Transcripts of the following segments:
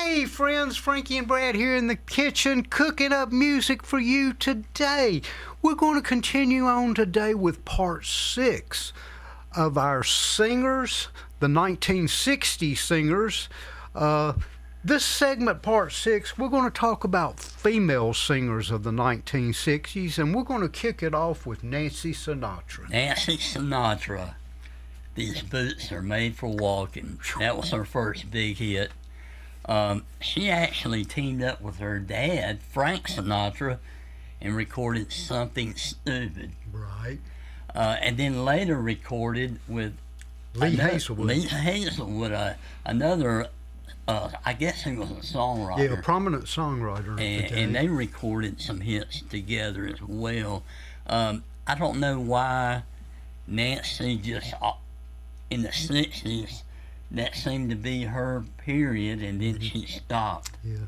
Hey friends, Frankie and Brad here in the kitchen cooking up music for you today. We're going to continue on today with part 6 of our singers, the 1960 singers. This segment, part 6, we're going to talk about female singers of the 1960s, and we're going to kick it off with Nancy Sinatra. Nancy Sinatra. These boots are made for walking. That was her first big hit. She actually teamed up with her dad, Frank Sinatra, and recorded Something Stupid. Right. And then later recorded with Lee Hazelwood, another, I guess he was a songwriter. Yeah, a prominent songwriter. And they recorded some hits together as well. I don't know why Nancy just, in the 60s, that seemed to be her period, and then she stopped. Yeah.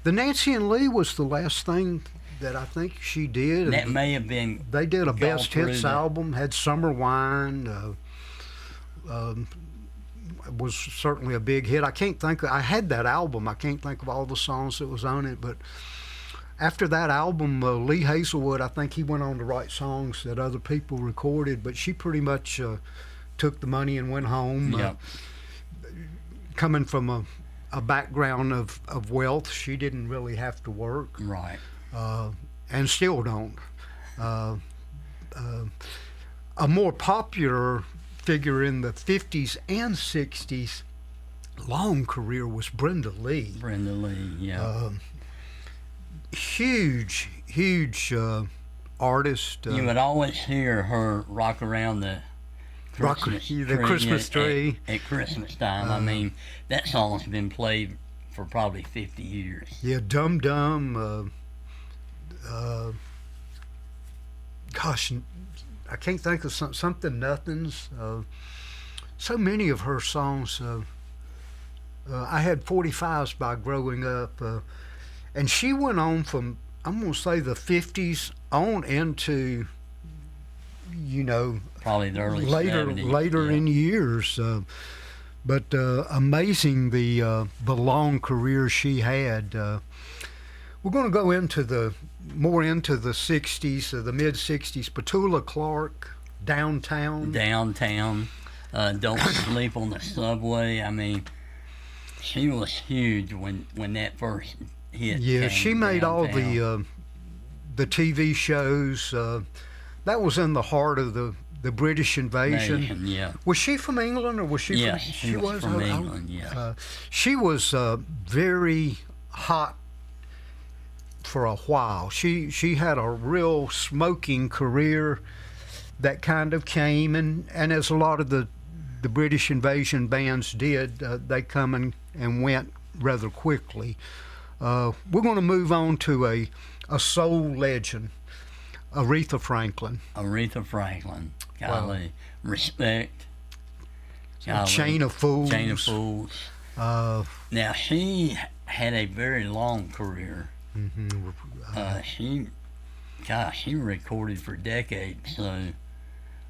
The Nancy and Lee was the last thing that I think she did. That may have been. They did a best hits album, had Summer Wine, was certainly a big hit. I had that album. I can't think of all the songs that was on it, but after that album, Lee Hazelwood, I think he went on to write songs that other people recorded, but she pretty much took the money and went home. Yep. Coming from a background of wealth, she didn't really have to work. Right. And still don't. A more popular figure in the 50s and 60s, long career, was Brenda Lee. Brenda Lee, yeah. Huge artist. You would always hear her rock around the Christmas tree at Christmas time. I mean, that song's been played for probably 50 years. Yeah, Dum Dum. Gosh, I can't think of something Nothings. So many of her songs. I had 45s by growing up, and she went on from, I'm going to say, the 50s on into, probably the early later 70s. in years, but amazing the long career she had. We're going to go into more into the 60s, the mid 60s. Petula Clark, Downtown. Don't Sleep on the Subway. I mean, she was huge when that first hit. Yeah, she made Downtown. all the TV shows. That was in the heart of the British invasion. Yeah. Was she from England, or was she? Yeah, from, she was from England. Yeah. She was very hot for a while. She had a real smoking career that kind of came, and as a lot of the British invasion bands did, they come and went rather quickly. We're going to move on to a soul legend. Aretha Franklin. Golly. Wow. Respect. Golly. Chain of Fools. Now, she had a very long career. Mm-hmm. She recorded for decades, so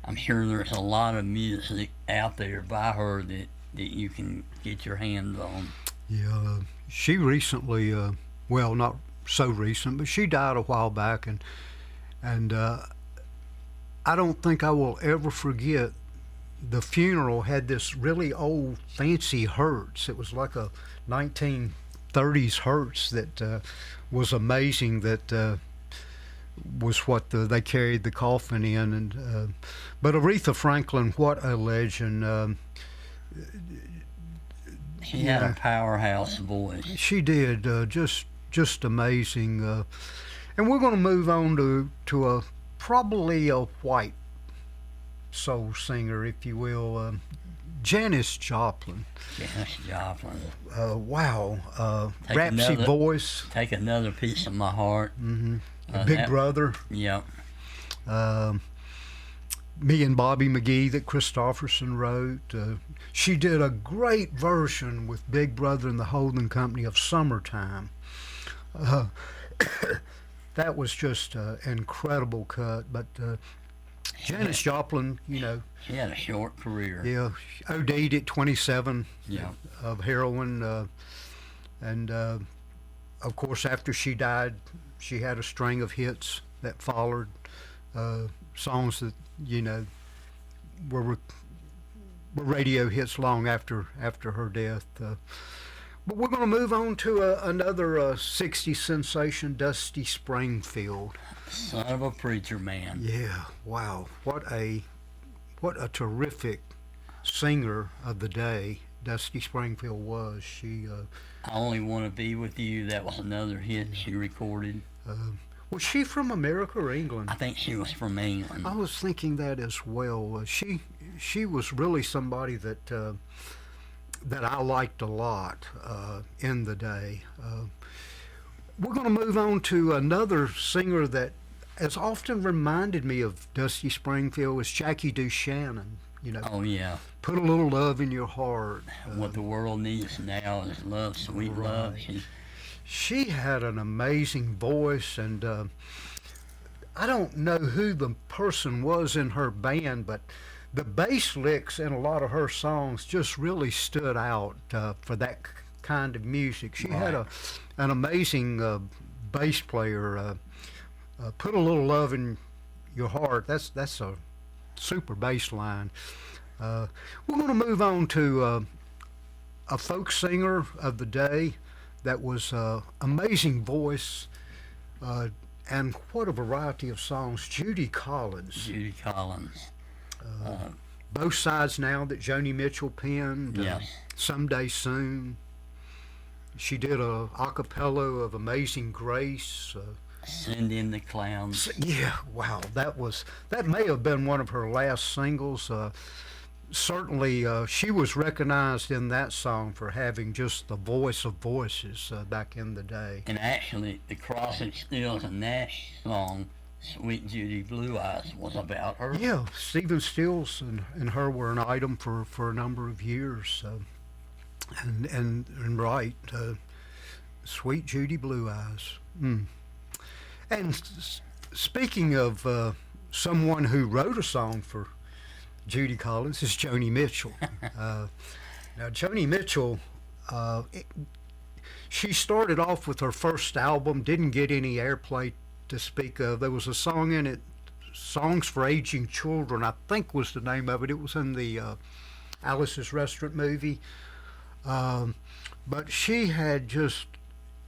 I'm sure there's a lot of music out there by her that you can get your hands on. Yeah, she recently, well, not so recent, but she died a while back, and I don't think I will ever forget, the funeral had this really old fancy Hertz. It was like a 1930s Hertz that was amazing, that was what they carried the coffin in. And but Aretha Franklin, what a legend. She had a powerhouse voice. She did, just amazing. And we're going to move on to probably a white soul singer, if you will, Janis Joplin. Wow. Rapsy voice. Take Another Piece of My Heart. Mm-hmm. Big Brother. Yeah. Me and Bobby McGee that Christopherson wrote. She did a great version with Big Brother and the Holding Company of Summertime. That was just an incredible cut. But Janis Joplin, She had a short career. Yeah, OD'd at 27 Yeah. of heroin. And of course, after she died, she had a string of hits that followed, songs that were radio hits long after her death. But we're going to move on to another 60s sensation, Dusty Springfield. Son of a preacher man. Yeah, wow, what a terrific singer of the day Dusty Springfield was. She I Only Want to Be With You, that was another hit she recorded. Was she from America or England? I think she was from England. I was thinking that as well. She was really somebody that I liked a lot in the day. We're going to move on to another singer that has often reminded me of Dusty Springfield, was Jackie DeShannon. Oh, yeah. Put a little love in your heart. What the world needs now is love, sweet love. She had an amazing voice, and I don't know who the person was in her band, but the bass licks in a lot of her songs just really stood out for that kind of music. She had an amazing bass player. Put a little love in your heart. That's a super bass line. We're going to move on to a folk singer of the day that was amazing voice, and what a variety of songs. Judy Collins. Judy Collins. Both Sides Now that Joni Mitchell penned. Yes. Someday Soon. She did a cappella of Amazing Grace. Send in the Clowns. Yeah, wow, that may have been one of her last singles. Certainly, she was recognized in that song for having just the voice of voices back in the day. And actually, the Crosby, Stills and Nash song, Sweet Judy Blue Eyes, was about her. Yeah, Stephen Stills and her were an item for a number of years. And right, Sweet Judy Blue Eyes. And speaking of someone who wrote a song for Judy Collins, is Joni Mitchell. Now, Joni Mitchell, she started off with her first album, didn't get any airplay to speak of. There was a song in it, Songs for Aging Children, I think was the name of it. It was in the Alice's Restaurant movie. But she had just,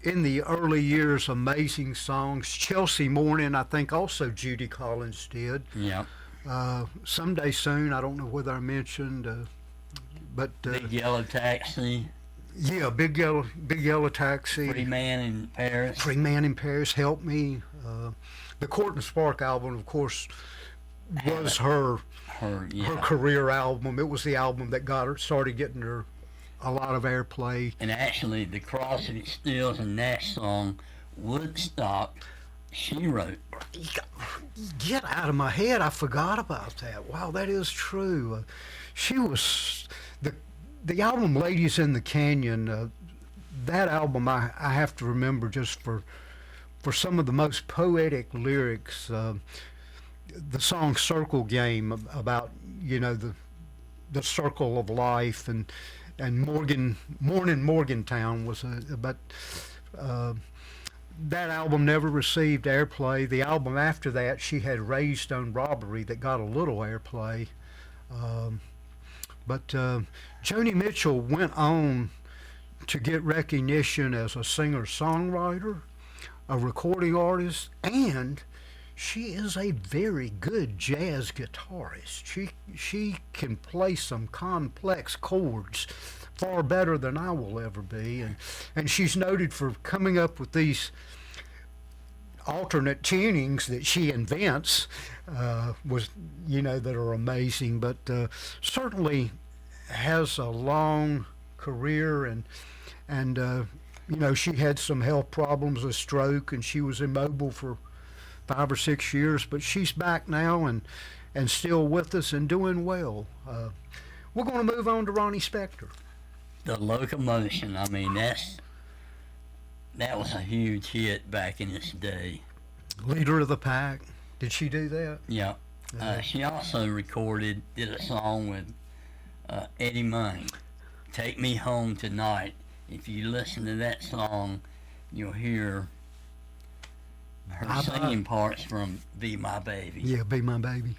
in the early years, amazing songs. Chelsea Morning, I think also Judy Collins did. Yeah. Someday Soon, I don't know whether I mentioned, but Big Yellow Taxi. Yeah, Big Yellow Taxi. Free Man in Paris. Free Man in Paris, Help Me. The Court and Spark album, of course, was her career album. It was the album that started getting her a lot of airplay. And actually, the Crosby, Stills and Nash song, Woodstock, she wrote. Get out of my head, I forgot about that. Wow, that is true. She was, the album Ladies in the Canyon, that album I have to remember just for some of the most poetic lyrics. The song Circle Game, about, the circle of life, and Morning Morgantown was that album never received airplay. The album after that, she had Raised on Robbery, that got a little airplay. But Joni Mitchell went on to get recognition as a singer-songwriter, a recording artist, and she is a very good jazz guitarist. She can play some complex chords far better than I will ever be, and she's noted for coming up with these alternate tunings that she invents, that are amazing, but certainly has a long career, and she had some health problems, a stroke, and she was immobile for 5 or 6 years, but she's back now and still with us and doing well. We're going to move on to Ronnie Spector. The Locomotion, I mean, that was a huge hit back in its day. Leader of the Pack. Did she do that? Yeah. She also did a song with Eddie Money, Take Me Home Tonight. if you listen to that song, you'll hear her singing parts from Be My Baby. Yeah, Be My Baby.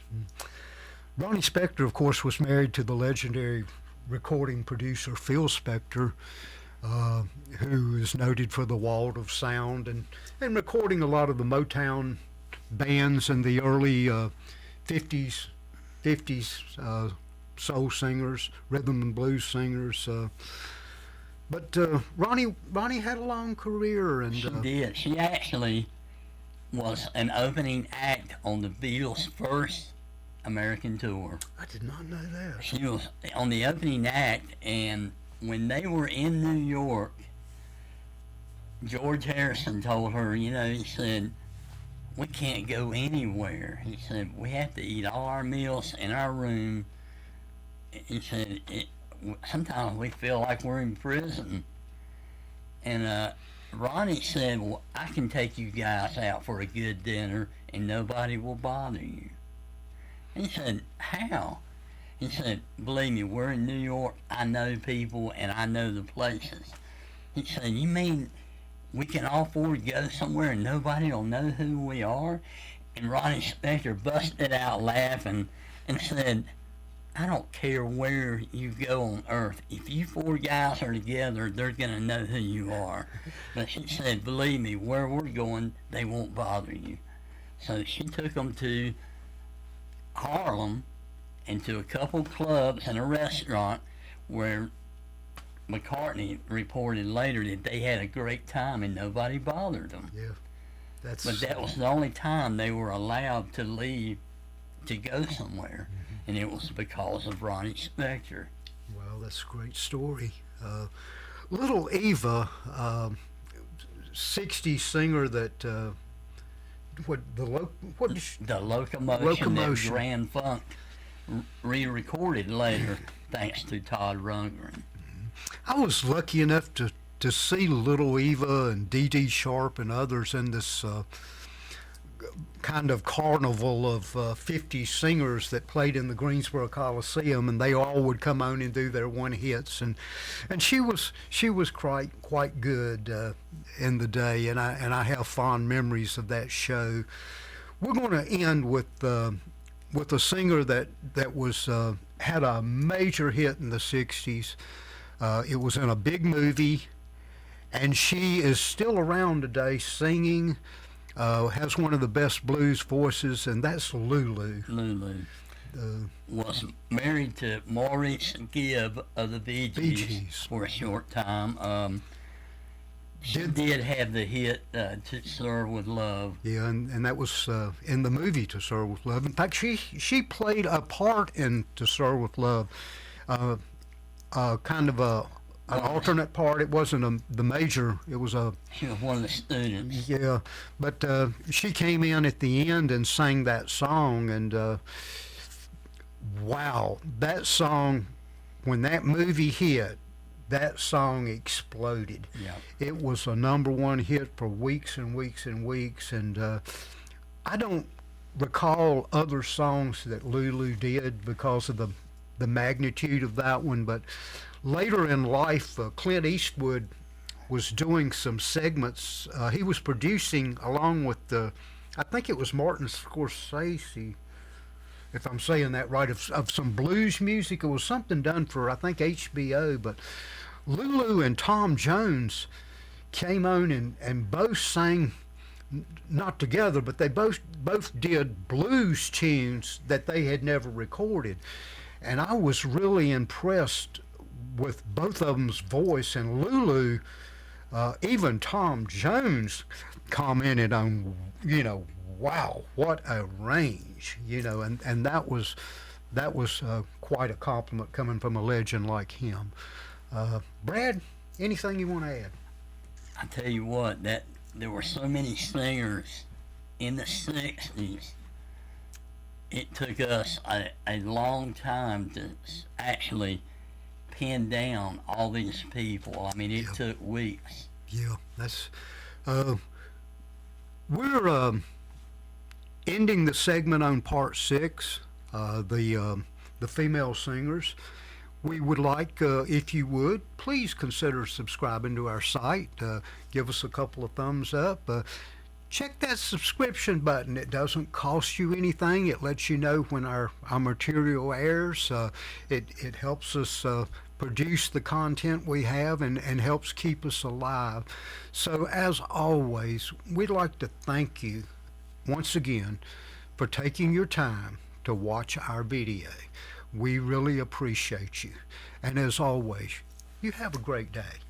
Ronnie Spector, of course, was married to the legendary recording producer Phil Spector, who is noted for the Wall of Sound and recording a lot of the Motown bands and the early 50s soul singers, rhythm and blues singers. But Ronnie had a long career, and She did. She actually was an opening act on the Beatles' first American tour. I did not know that. She was on the opening act, and when they were in New York, George Harrison told her, he said, we can't go anywhere. He said, we have to eat all our meals in our room. He said, sometimes we feel like we're in prison. And Ronnie said, well, I can take you guys out for a good dinner and nobody will bother you. He said, how? He said, believe me, we're in New York. I know people and I know the places. He said, you mean we can all afford to go somewhere and nobody will know who we are? And Ronnie Spector busted out laughing and said, I don't care where you go on earth. If you four guys are together, they're going to know who you are. But he said, believe me, where we're going, they won't bother you. So she took them to Harlem and to a couple clubs and a restaurant where McCartney reported later that they had a great time and nobody bothered them. Yeah, but that was the only time they were allowed to leave to go somewhere, and it was because of Ronnie Spector. Well, that's a great story. Little Eva, 60s singer that the Locomotion that Grand Funk re-recorded later, thanks to Todd Rundgren. I was lucky enough to see Little Eva and Dee Dee Sharp and others in this kind of carnival of 50 singers that played in the Greensboro Coliseum, and they all would come on and do their one hits, and she was quite good in the day, and I have fond memories of that show. We're going to end with a singer that was had a major hit in the 60s. It was in a big movie, and she is still around today singing. Has one of the best blues voices, and that's Lulu. Lulu was married to Maurice Gibb of the Bee Gees for a short time. She did have the hit To Serve With Love. Yeah, and that was in the movie To Serve With Love. In fact, she played a part in To Serve With Love, kind of an alternate part. It wasn't the major. It was She was one of the students. Yeah, but she came in at the end and sang that song, and wow, that song, when that movie hit, that song exploded. Yeah. It was a #1 hit for weeks and weeks and weeks, and I don't recall other songs that Lulu did because of the magnitude of that one, but later in life, Clint Eastwood was doing some segments. He was producing along with I think it was Martin Scorsese, if I'm saying that right, of some blues music. It was something done for, I think, HBO, but Lulu and Tom Jones came on and both sang, not together, but they both did blues tunes that they had never recorded. And I was really impressed with both of them's voice, and Lulu, even Tom Jones commented on, wow, what a range, and that was quite a compliment coming from a legend like him. Brad, anything you want to add? I tell you what, that there were so many singers in the 60s. It took us a long time to actually pin down all these people. I mean, it took weeks. Yeah, that's. We're ending the segment on part 6, the female singers. We would like, if you would, please consider subscribing to our site. Give us a couple of thumbs up. Check that subscription button. It doesn't cost you anything. It lets you know when our material airs. It helps us produce the content we have and helps keep us alive. So as always, we'd like to thank you once again for taking your time to watch our video. We really appreciate you. And as always, you have a great day.